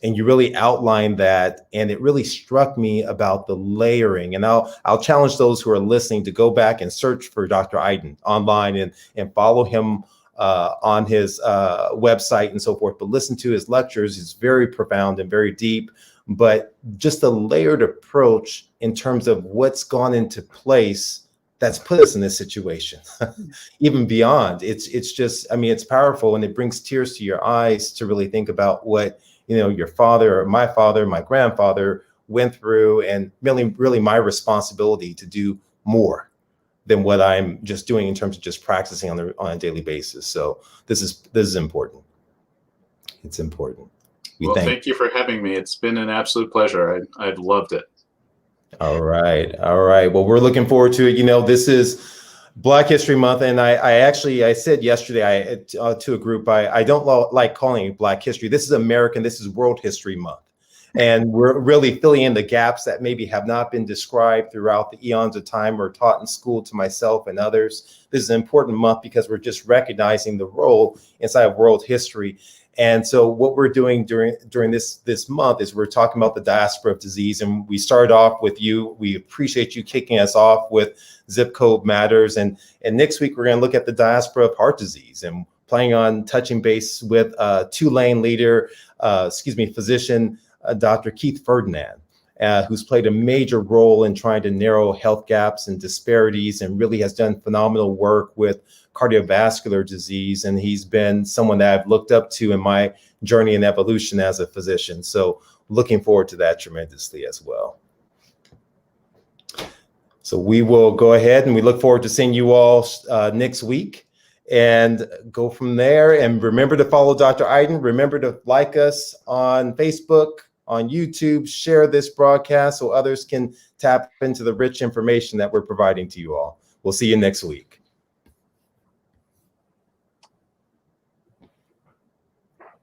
[SPEAKER 3] and you really outlined that, and it really struck me about the layering. And I'll challenge those who are listening to go back and search for Dr. Iton online and follow him on his website and so forth. But listen to his lectures. It's very profound and very deep, but just a layered approach in terms of what's gone into place that's put us in this situation. Even beyond, it's just, I mean, it's powerful, and it brings tears to your eyes to really think about what, your father or my grandfather went through, and really my responsibility to do more than what I'm just doing in terms of just practicing on a daily basis. So this is important. It's important.
[SPEAKER 2] Thank you for having me. It's been an absolute pleasure. I've loved it.
[SPEAKER 3] All right. Well, we're looking forward to it. This is Black History Month, and I said yesterday to a group, I don't like calling it Black History. This is American. This is World History Month, and we're really filling in the gaps that maybe have not been described throughout the eons of time or taught in school to myself and others. This is an important month because we're just recognizing the role inside of world history. And so what we're doing during this month is we're talking about the diaspora of disease. And we started off with you. We appreciate you kicking us off with Zip Code Matters. And next week, we're going to look at the diaspora of heart disease and planning on touching base with Tulane leader, physician, Dr. Keith Ferdinand, who's played a major role in trying to narrow health gaps and disparities and really has done phenomenal work with cardiovascular disease. And he's been someone that I've looked up to in my journey and evolution as a physician. So looking forward to that tremendously as well. So we will go ahead and we look forward to seeing you all next week and go from there. And remember to follow Dr. Iton. Remember to like us on Facebook, on YouTube, share this broadcast so others can tap into the rich information that we're providing to you all. We'll see you next week.